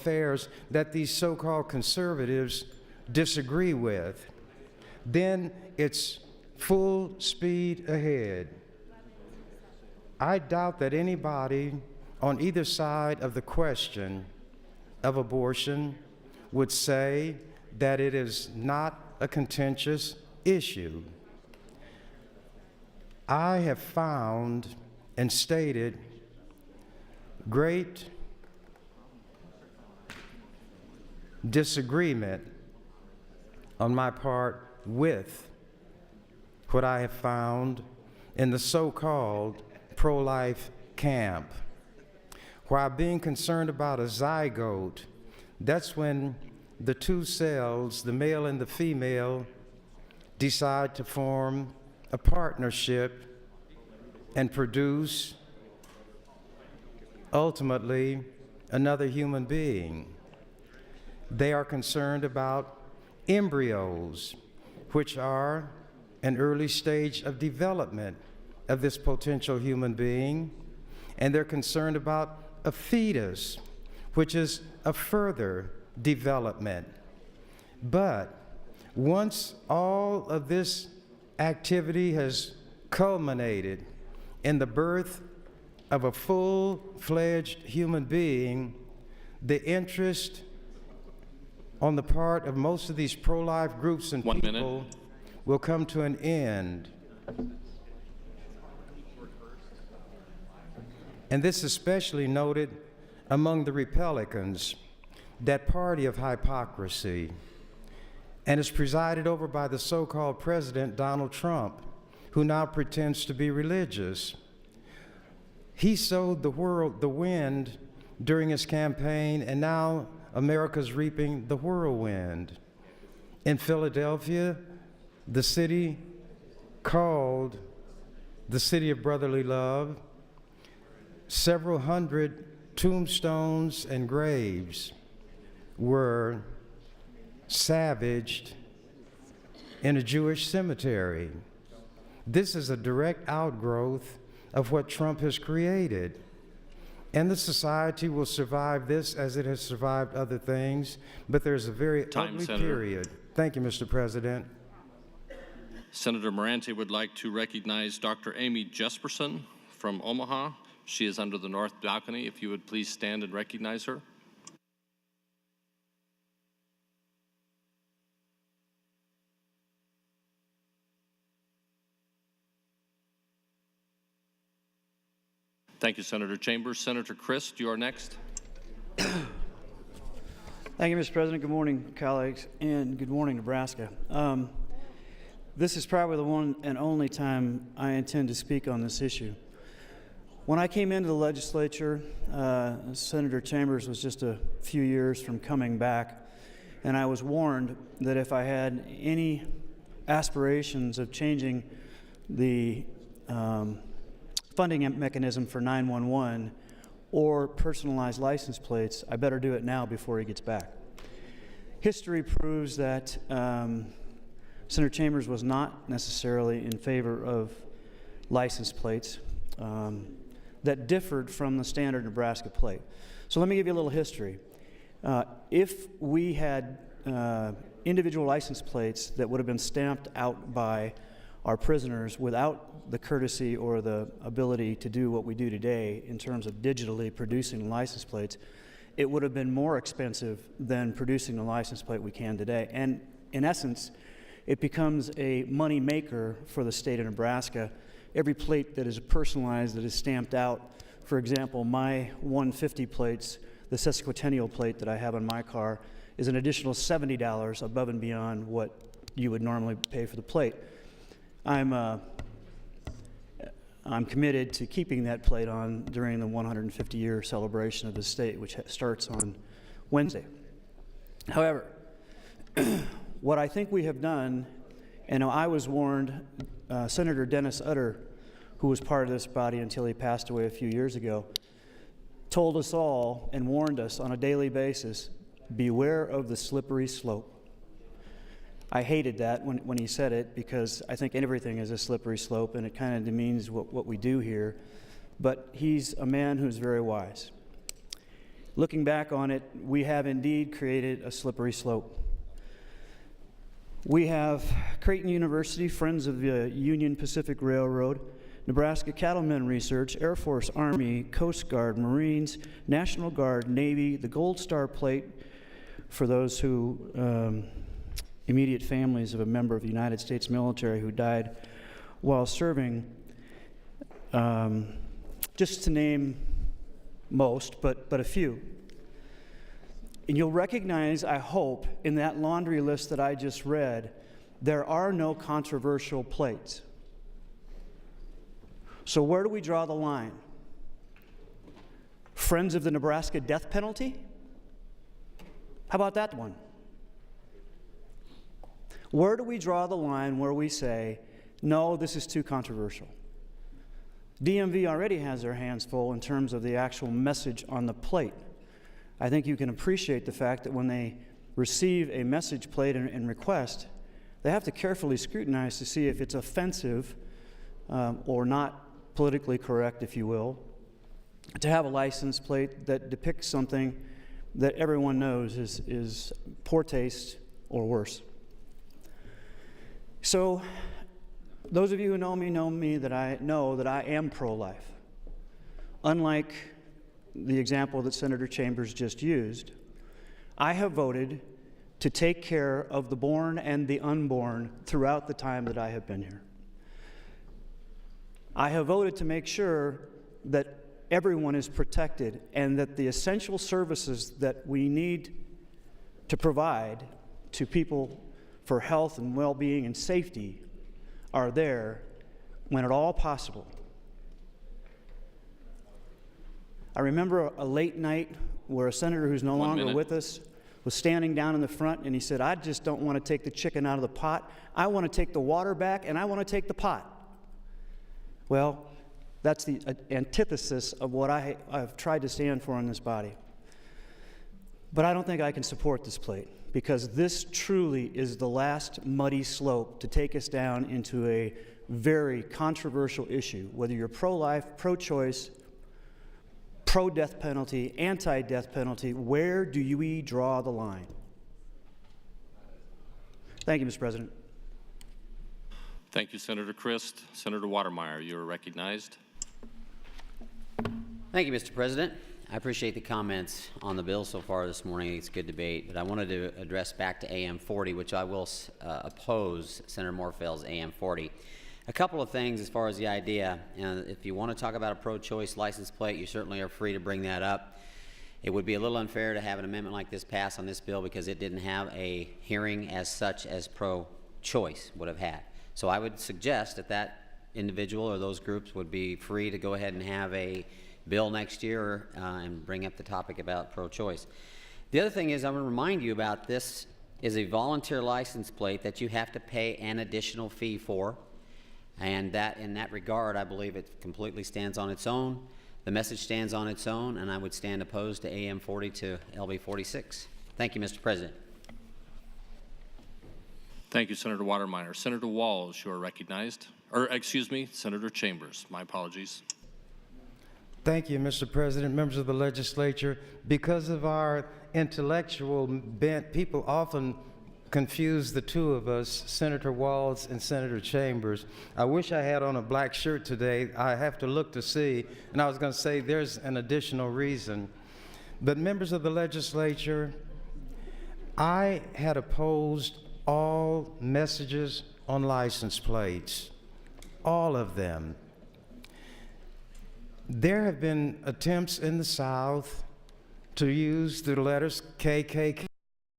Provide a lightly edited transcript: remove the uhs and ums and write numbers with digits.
affairs that these so-called conservatives disagree with, then it's full speed ahead. I doubt that anybody on either side of the question of abortion would say that it is not a contentious issue. I have found and stated great disagreement on my part with what I have found in the so-called pro-life camp. While being concerned about a zygote, that's when the two cells, the male and the female, decide to form a partnership and produce, ultimately, another human being. They are concerned about embryos, which are an early stage of development of this potential human being, and they're concerned about a fetus, which is a further development. But once all of this activity has culminated in the birth of a full-fledged human being, the interest on the part of most of these pro-life groups and people will come to an end. And this is especially noted among the Republicans, that party of hypocrisy, and is presided over by the so-called President Donald Trump, who now pretends to be religious. He sowed the wind during his campaign, and now America's reaping the whirlwind. In Philadelphia, the city called the city of brotherly love, several hundred tombstones and graves were savaged in a Jewish cemetery. This is a direct outgrowth of what Trump has created. And the society will survive this as it has survived other things, but there's a very ugly period. Thank you, Mr. President. Senator Moranti would like to recognize Dr. Amy Jesperson from Omaha. She is under the north balcony. If you would please stand and recognize her. Thank you, Senator Chambers. Senator Christ, you are next. Thank you, Mr. President. Good morning, colleagues, and good morning, Nebraska. This is probably the one and only time I intend to speak on this issue. When I came into the legislature, Senator Chambers was just a few years from coming back, and I was warned that if I had any aspirations of changing the funding mechanism for 911 or personalized license plates, I better do it now before he gets back. History proves that Senator Chambers was not necessarily in favor of license plates that differed from the standard Nebraska plate. So let me give you a little history. If we had individual license plates that would have been stamped out by our prisoners without the courtesy or the ability to do what we do today in terms of digitally producing license plates, it would have been more expensive than producing the license plate we can today. And in essence, it becomes a money maker for the state of Nebraska. Every plate that is personalized, that is stamped out, for example, my 150 plates, the sesquicentennial plate that I have on my car, is an additional $70 above and beyond what you would normally pay for the plate. I'm committed to keeping that plate on during the 150-year celebration of the state, which starts on Wednesday. However, what I think we have done, and I was warned, Senator Dennis Utter, who was part of this body until he passed away a few years ago, told us all and warned us on a daily basis, beware of the slippery slope. I hated that when he said it, because I think everything is a slippery slope and it kind of demeans what we do here. But he's a man who's very wise. Looking back on it, we have indeed created a slippery slope. We have Creighton University, Friends of the Union Pacific Railroad, Nebraska Cattlemen Research, Air Force, Army, Coast Guard, Marines, National Guard, Navy, the Gold Star Plate for those who, immediate families of a member of the United States military who died while serving, just to name most, but a few. And you'll recognize, I hope, in that laundry list that I just read, there are no controversial plates. So where do we draw the line? Friends of the Nebraska death penalty? How about that one? Where do we draw the line where we say, no, this is too controversial? DMV already has their hands full in terms of the actual message on the plate. I think you can appreciate the fact that when they receive a message plate and request, they have to carefully scrutinize to see if it's offensive or not politically correct, if you will, to have a license plate that depicts something that everyone knows is poor taste or worse. So those of you who know me that I know that I am pro-life. Unlike the example that Senator Chambers just used, I have voted to take care of the born and the unborn throughout the time that I have been here. I have voted to make sure that everyone is protected and that the essential services that we need to provide to people for health and well-being and safety are there when at all possible. I remember a late night where a senator who's no longer with us was standing down in the front and he said, I just don't want to take the chicken out of the pot. I want to take the water back and I want to take the pot. Well, that's the antithesis of what I've tried to stand for in this body. But I don't think I can support this plate because this truly is the last muddy slope to take us down into a very controversial issue, whether you're pro-life, pro-choice, pro-death penalty, anti-death penalty. Where do we draw the line? Thank you, Mr. President. Thank you, Senator Christ. Senator Watermeyer, you are recognized. Thank you, Mr. President. I appreciate the comments on the bill so far this morning. It's a good debate, but I wanted to address back to AM 40, which I will oppose Senator Morfell's AM 40. A couple of things as far as the idea, and if you want to talk about a pro-choice license plate, you certainly are free to bring that up. It would be a little unfair to have an amendment like this pass on this bill because it didn't have a hearing as such as pro-choice would have had. So I would suggest that that individual or those groups would be free to go ahead and have a bill next year and bring up the topic about pro-choice. The other thing is I want to remind you about this is a volunteer license plate that you have to pay an additional fee for, and that in that regard I believe it completely stands on its own. The message stands on its own, and I would stand opposed to AM 40 to LB 46. Thank you, Mr. President. Thank you, Senator Watermeyer. Senator Walls, you are recognized. Or, excuse me, Senator Chambers. My apologies. Thank you, Mr. President, members of the legislature. Because of our intellectual bent, people often confuse the two of us, Senator Walls and Senator Chambers. I wish I had on a black shirt today. I have to look to see, and I was going to say there's an additional reason. But members of the legislature, I had opposed all messages on license plates, all of them. There have been attempts in the South to use the letters KKK